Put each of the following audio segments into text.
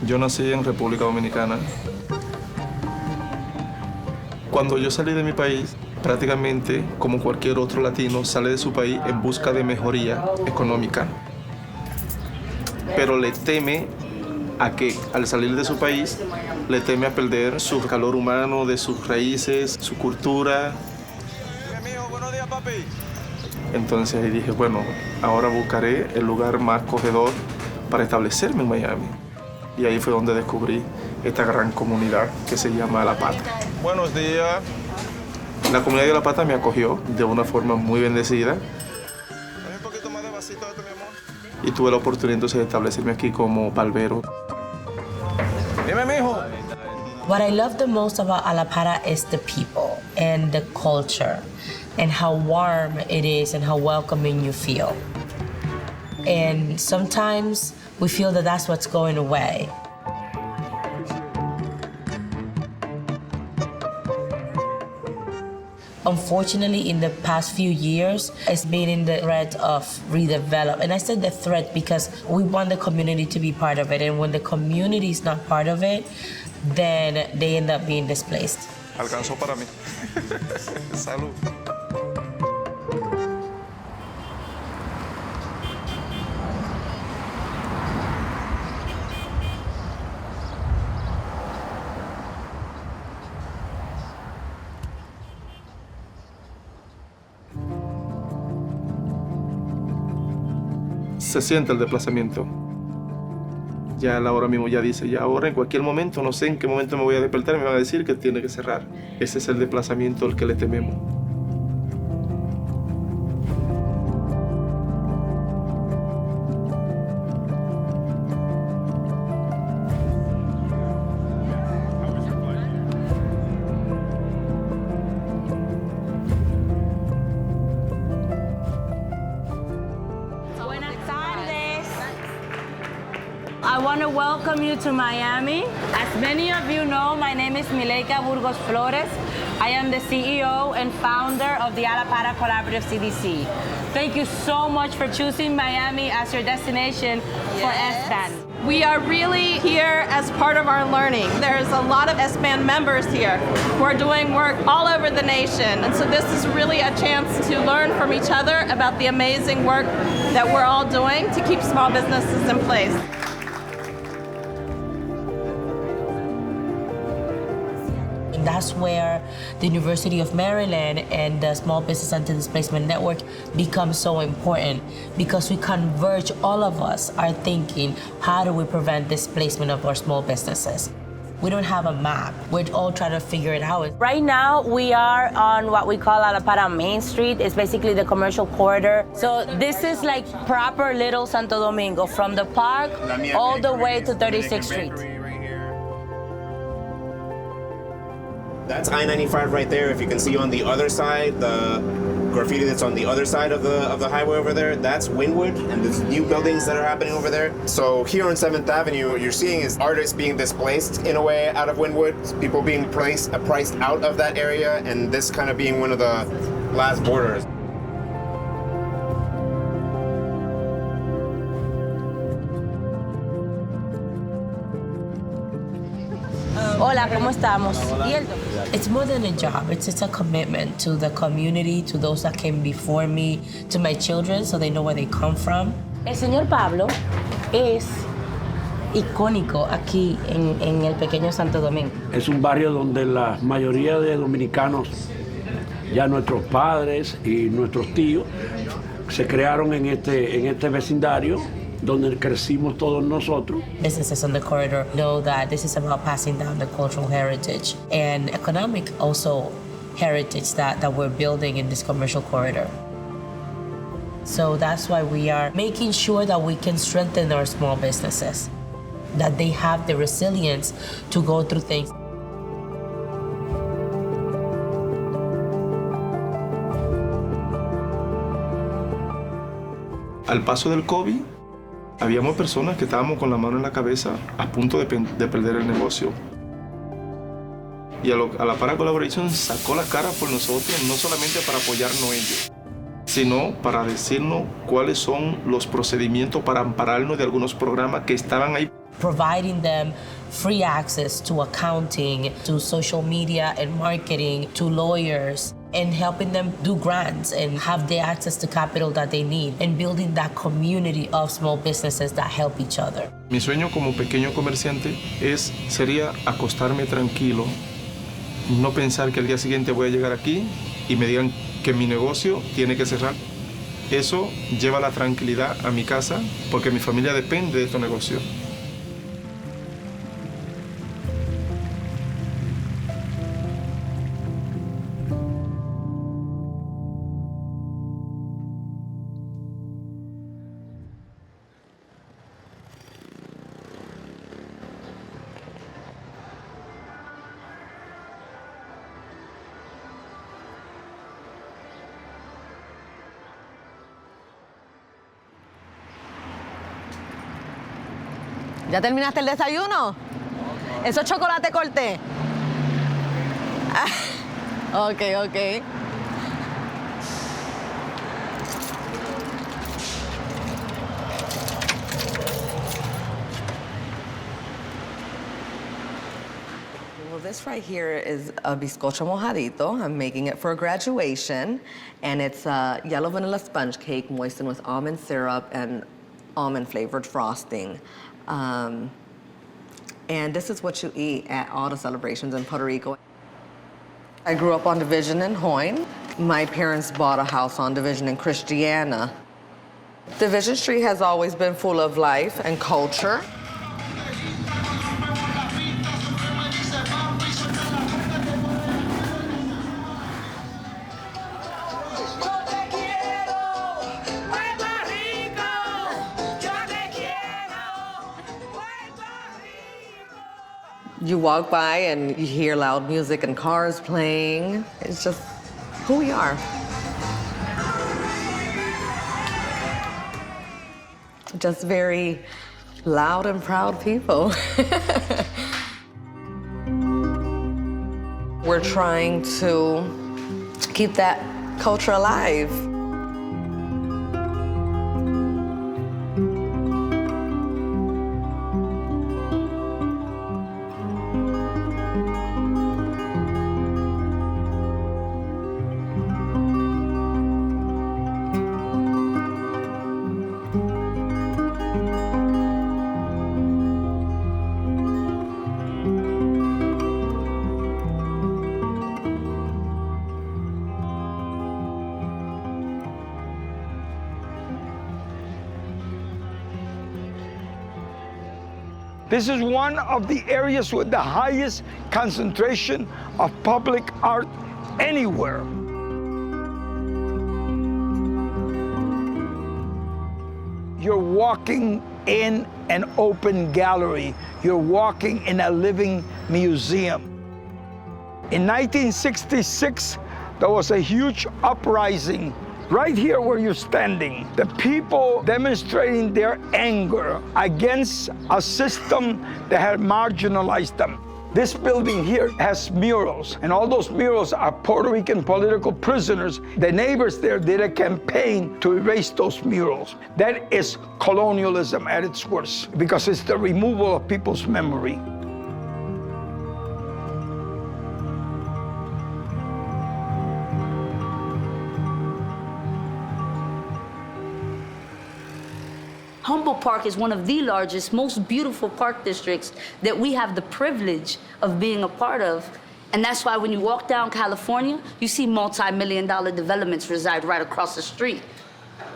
Yo nací en República Dominicana. Cuando yo salí de mi país, prácticamente como cualquier otro latino, sale de su país en busca de mejoría económica. Pero le teme a que al salir de su país, le teme a perder su calor humano, de sus raíces, su cultura. Buenos días, papi. Entonces ahí dije, bueno, ahora buscaré el lugar más acogedor para establecerme en Miami. Y ahí fue donde descubrí esta gran comunidad que se llama Allapattah. Buenos días. La comunidad de Allapattah me acogió de una forma muy bendecida. Dame un poquito más de vasito de esto, mi amor. Y tuve la oportunidad entonces de establecerme aquí como barbero. Dime, mijo. What I love the most about Allapattah is the people and the culture and how warm it is and how welcoming you feel. And sometimes we feel that that's what's going away. Unfortunately, in the past few years, it's been in the threat of redevelop. And I said the threat because we want the community to be part of it. And when the community is not part of it, then they end up being displaced. Alcanzó para mí. Salud. Se siente el desplazamiento. Ya la hora mismo ya dice, ya ahora en cualquier momento, no sé en qué momento me voy a despertar, me van a decir que tiene que cerrar. Ese es el desplazamiento al que le tememos. I want to welcome you to Miami. As many of you know, my name is Mileika Burgos Flores. I am the CEO and founder of the Allapattah Collaborative CDC. Thank you so much for choosing Miami as your destination for SBAN. We are really here as part of our learning. There's a lot of SBAN members here who are doing work all over the nation. And so this is really a chance to learn from each other about the amazing work that we're all doing to keep small businesses in place. That's where the University of Maryland and the Small Business Anti-displacement Network becomes so important because we converge, all of us are thinking, how do we prevent displacement of our small businesses? We don't have a map. We're all trying to figure it out. Right now, we are on what we call Allapattah Main Street. It's basically the commercial corridor. So this is like proper little Santo Domingo, from the park all the way to 36th Street. That's I-95 right there. If you can see on the other side, the graffiti that's on the other side of the highway over there, that's Wynwood, and there's new buildings that are happening over there. So here on 7th Avenue, what you're seeing is artists being displaced in a way out of Wynwood, people being priced out of that area, and this kind of being one of the last borders. Hola, ¿cómo estamos? It's more than a job. It's a commitment to the community, to those that came before me, to my children, so they know where they come from. El señor Pablo es icónico aquí en el pequeño Santo Domingo. Es un barrio donde la mayoría de dominicanos, ya nuestros padres y nuestros tíos, se crearon en este vecindario donde crecimos todos nosotros. Businesses on the corridor know that this is about passing down the cultural heritage and economic also heritage that we're building in this commercial corridor. So that's why we are making sure that we can strengthen our small businesses, that they have the resilience to go through things. Al paso del COVID, Habíamos personas que estábamos con la mano en la cabeza a punto de perder el negocio. Y Allapattah Collaboration sacó la cara por nosotros, no solamente para apoyarnos ellos, sino para decirnos cuáles son los procedimientos para ampararnos de algunos programas que estaban ahí. Providing them free access to accounting, to social media and marketing, to lawyers, and helping them do grants and have the access to capital that they need, and building that community of small businesses that help each other. Mi sueño como pequeño comerciante sería acostarme tranquilo, no pensar que al día siguiente voy a llegar aquí y me digan que mi negocio tiene que cerrar. Eso lleva la tranquilidad a mi casa porque mi familia depende de estos negocios. ¿Ya terminaste el desayuno? ¿Eso es chocolate corté? Ok. Well, this right here is a bizcocho mojadito. I'm making it for graduation. And it's a yellow vanilla sponge cake moistened with almond syrup and almond-flavored frosting. And this is what you eat at all the celebrations in Puerto Rico. I grew up on Division and Hoyne. My parents bought a house on Division in Christiana. Division Street has always been full of life and culture. You walk by and you hear loud music and cars playing. It's just who we are. Just very loud and proud people. We're trying to keep that culture alive. This is one of the areas with the highest concentration of public art anywhere. You're walking in an open gallery. You're walking in a living museum. In 1966, there was a huge uprising right here where you're standing. The people demonstrating their anger against a system that had marginalized them. This building here has murals, and all those murals are Puerto Rican political prisoners. The neighbors there did a campaign to erase those murals. That is colonialism at its worst, because it's the removal of people's memory. Humboldt Park is one of the largest, most beautiful park districts that we have the privilege of being a part of. And that's why when you walk down California, you see multi-million-dollar developments reside right across the street.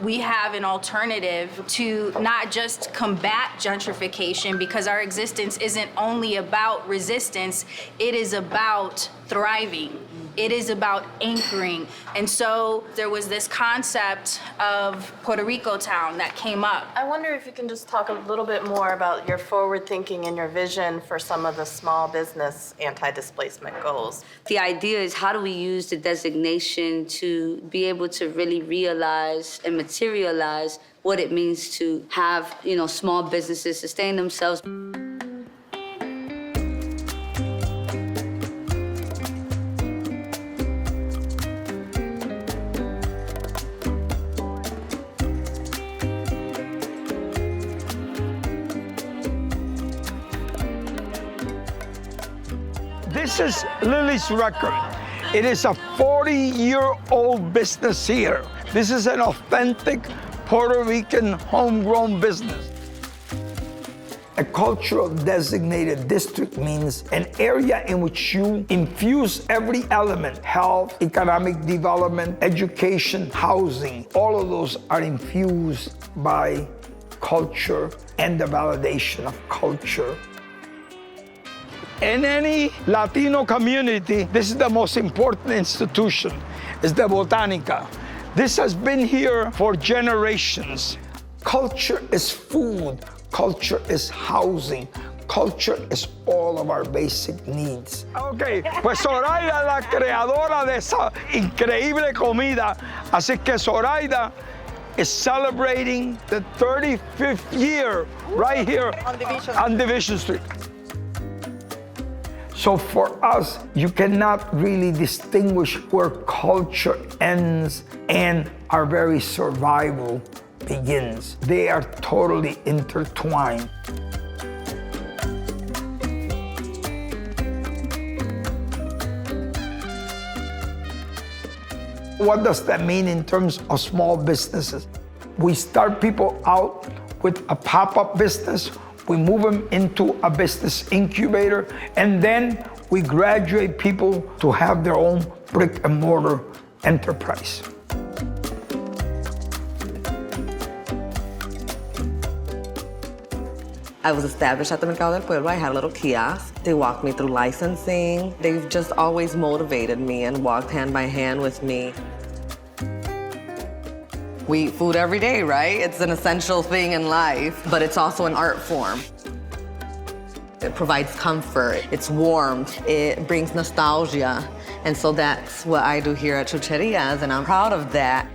We have an alternative to not just combat gentrification, because our existence isn't only about resistance, it is about thriving. It is about anchoring. And so there was this concept of Puerto Rico Town that came up. I wonder if you can just talk a little bit more about your forward thinking and your vision for some of the small business anti-displacement goals. The idea is, how do we use the designation to be able to really realize and materialize what it means to have, small businesses sustain themselves. This is Lily's record. It is a 40-year-old business here. This is an authentic Puerto Rican homegrown business. A cultural designated district means an area in which you infuse every element: health, economic development, education, housing. All of those are infused by culture and the validation of culture. In any Latino community, this is the most important institution, is the Botanica. This has been here for generations. Culture is food, culture is housing, culture is all of our basic needs. Okay, pues Zoraida es la creadora de esa increíble comida, así que Zoraida is celebrating the 35th year right here on Division Street. So for us, you cannot really distinguish where culture ends and our very survival begins. They are totally intertwined. What does that mean in terms of small businesses? We start people out with a pop-up business. We move them into a business incubator, and then we graduate people to have their own brick and mortar enterprise. I was established at the Mercado del Pueblo. I had a little kiosk. They walked me through licensing. They've just always motivated me and walked hand by hand with me. We eat food every day, right? It's an essential thing in life, but it's also an art form. It provides comfort, it's warmth, it brings nostalgia. And so that's what I do here at Chucherias, and I'm proud of that.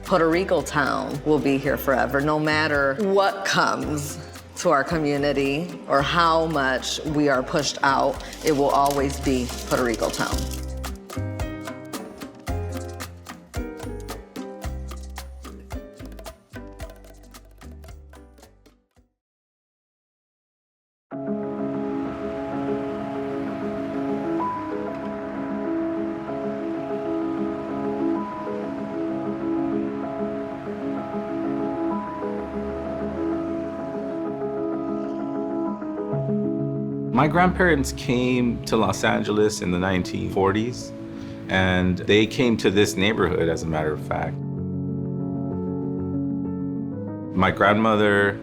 Puerto Rico Town will be here forever, no matter what comes to our community or how much we are pushed out, it will always be Puerto Rico Town. My grandparents came to Los Angeles in the 1940s, and they came to this neighborhood, as a matter of fact. My grandmother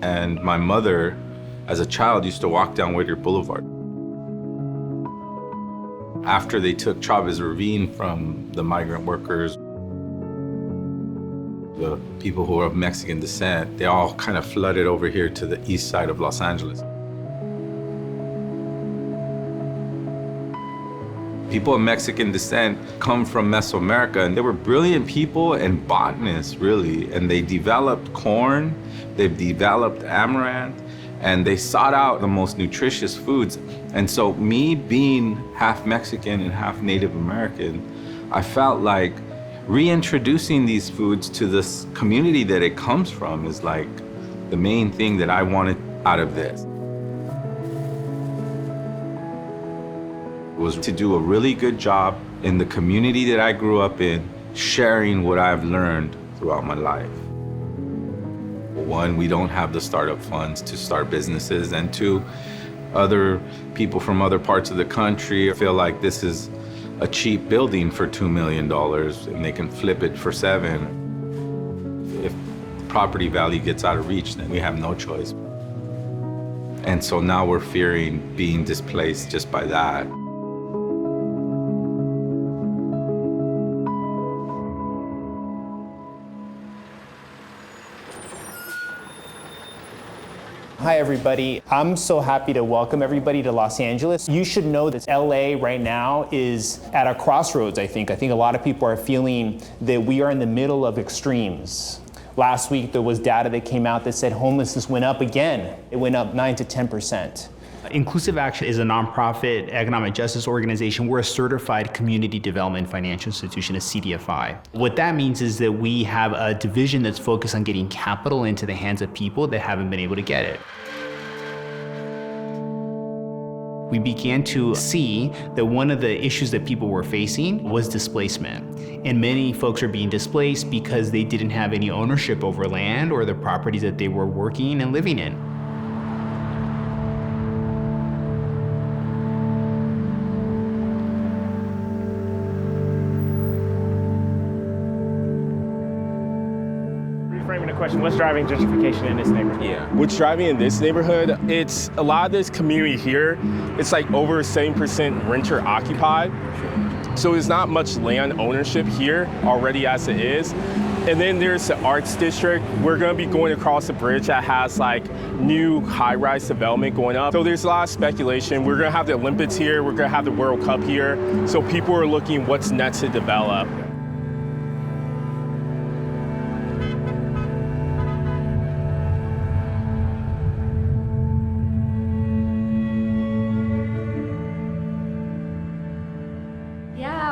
and my mother, as a child, used to walk down Whittier Boulevard. After they took Chavez Ravine from the migrant workers, the people who were of Mexican descent, they all kind of flooded over here to the east side of Los Angeles. People of Mexican descent come from Mesoamerica, and they were brilliant people and botanists, really. And they developed corn, they've developed amaranth, and they sought out the most nutritious foods. And so me being half Mexican and half Native American, I felt like reintroducing these foods to this community that it comes from is like the main thing that I wanted out of this. Was to do a really good job in the community that I grew up in, sharing what I've learned throughout my life. One, we don't have the startup funds to start businesses, and two, other people from other parts of the country feel like this is a cheap building for $2 million and they can flip it for $7 million. If property value gets out of reach, then we have no choice. And so now we're fearing being displaced just by that. Hi everybody. I'm so happy to welcome everybody to Los Angeles. You should know that LA right now is at a crossroads, I think. I think a lot of people are feeling that we are in the middle of extremes. Last week there was data that came out that said homelessness went up again. It went up 9 to 10%. Inclusive Action is a nonprofit economic justice organization. We're a certified community development financial institution, a CDFI. What that means is that we have a division that's focused on getting capital into the hands of people that haven't been able to get it. We began to see that one of the issues that people were facing was displacement. And many folks are being displaced because they didn't have any ownership over land or the properties that they were working and living in. Question, what's driving gentrification in this neighborhood? Yeah. What's driving in this neighborhood, it's a lot of this community here, it's like over 7% renter occupied. So there's not much land ownership here already as it is. And then there's the arts district. We're gonna be going across the bridge that has like new high-rise development going up. So there's a lot of speculation. We're gonna have the Olympics here, we're gonna have the World Cup here. So people are looking what's next to develop.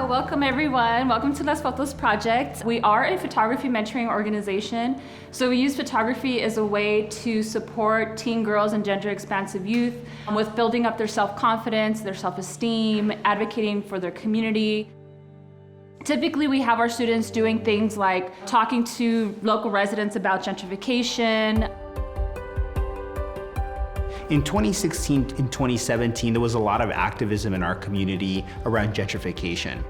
Welcome everyone, welcome to Las Fotos Project. We are a photography mentoring organization. So we use photography as a way to support teen girls and gender expansive youth with building up their self-confidence, their self-esteem, advocating for their community. Typically we have our students doing things like talking to local residents about gentrification. In 2016 and 2017, there was a lot of activism in our community around gentrification.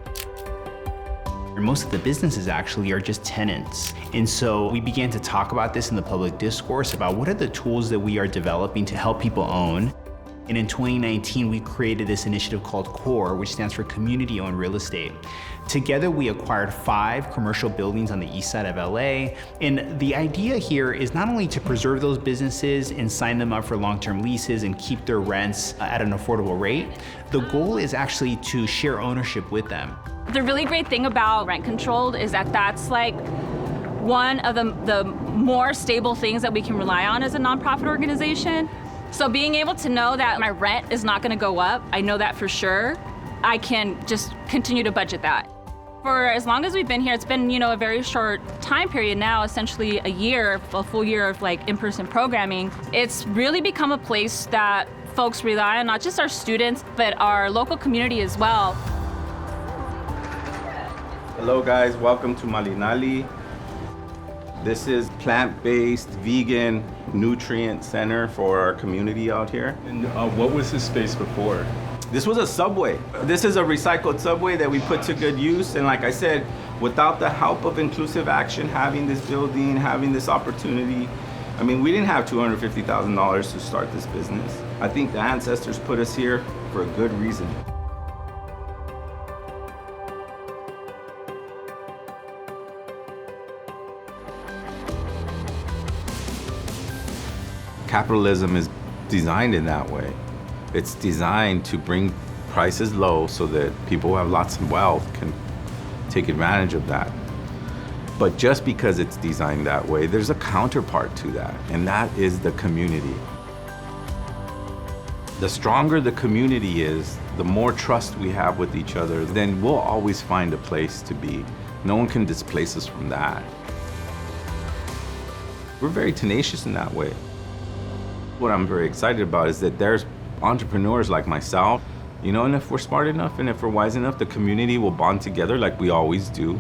Most of the businesses actually are just tenants. And so we began to talk about this in the public discourse about what are the tools that we are developing to help people own. And in 2019, we created this initiative called CORE, which stands for Community Owned Real Estate. Together, we acquired 5 commercial buildings on the east side of LA. And the idea here is not only to preserve those businesses and sign them up for long-term leases and keep their rents at an affordable rate. The goal is actually to share ownership with them. The really great thing about rent controlled is that that's like one of the more stable things that we can rely on as a nonprofit organization. So being able to know that my rent is not gonna go up, I know that for sure, I can just continue to budget that. For as long as we've been here, it's been, a very short time period now, essentially a full year of like in-person programming. It's really become a place that folks rely on, not just our students, but our local community as well. Hello guys, welcome to Malinali. This is plant-based, vegan, nutrient center for our community out here. And what was this space before? This was a subway. This is a recycled subway that we put to good use. And like I said, without the help of Inclusive Action, having this building, having this opportunity, I mean, we didn't have $250,000 to start this business. I think the ancestors put us here for a good reason. Capitalism is designed in that way. It's designed to bring prices low so that people who have lots of wealth can take advantage of that. But just because it's designed that way, there's a counterpart to that, and that is the community. The stronger the community is, the more trust we have with each other, then we'll always find a place to be. No one can displace us from that. We're very tenacious in that way. What I'm very excited about is that there's entrepreneurs like myself, and if we're smart enough and if we're wise enough, the community will bond together like we always do.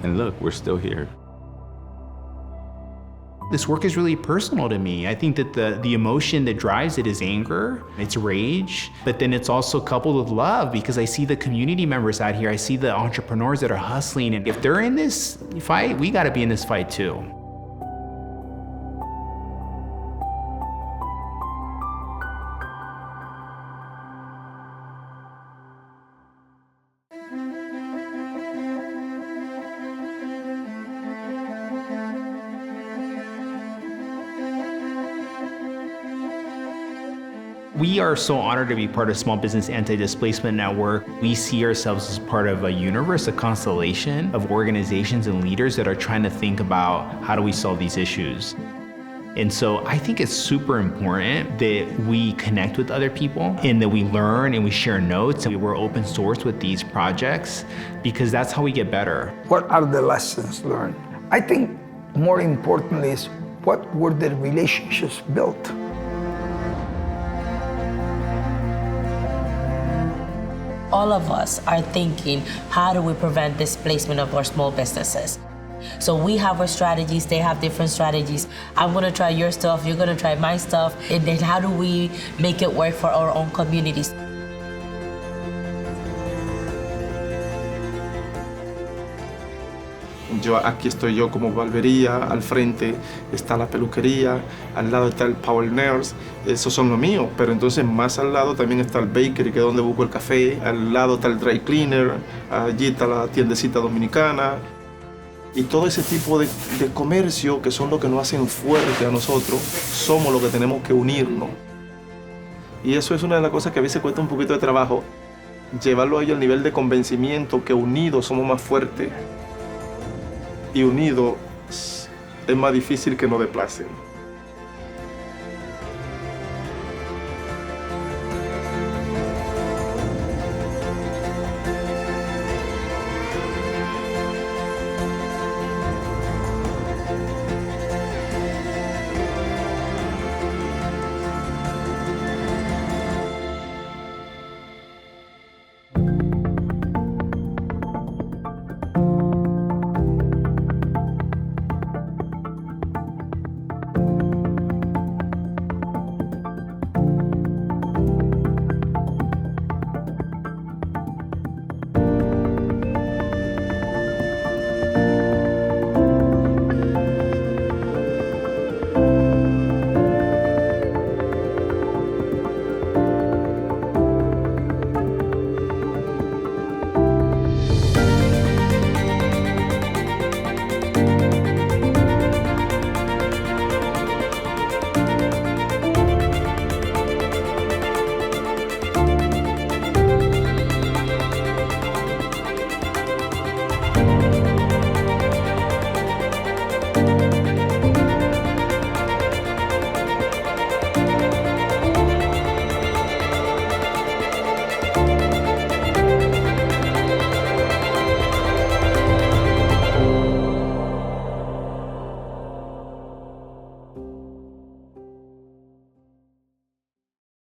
And look, we're still here. This work is really personal to me. I think that the emotion that drives it is anger, it's rage, but then it's also coupled with love because I see the community members out here, I see the entrepreneurs that are hustling, and if they're in this fight, we gotta be in this fight too. We are so honored to be part of Small Business Anti-Displacement Network. We see ourselves as part of a universe, a constellation of organizations and leaders that are trying to think about how do we solve these issues. And so I think it's super important that we connect with other people and that we learn and we share notes and we're open source with these projects because that's how we get better. What are the lessons learned? I think more importantly is what were the relationships built? All of us are thinking, how do we prevent displacement of our small businesses? So we have our strategies, they have different strategies. I'm gonna try your stuff, you're gonna try my stuff, and then how do we make it work for our own communities? Aquí estoy yo como barbería, al frente está la peluquería, al lado está el Power Nurse, esos son los míos, pero entonces más al lado también está el bakery, que es donde busco el café, al lado está el dry cleaner, allí está la tiendecita dominicana, y todo ese tipo de comercio que son los que nos hacen fuerte a nosotros, somos los que tenemos que unirnos. Y eso es una de las cosas que a veces cuesta un poquito de trabajo, llevarlo ahí al nivel de convencimiento que unidos somos más fuertes. Y unidos es más difícil que nos desplacen.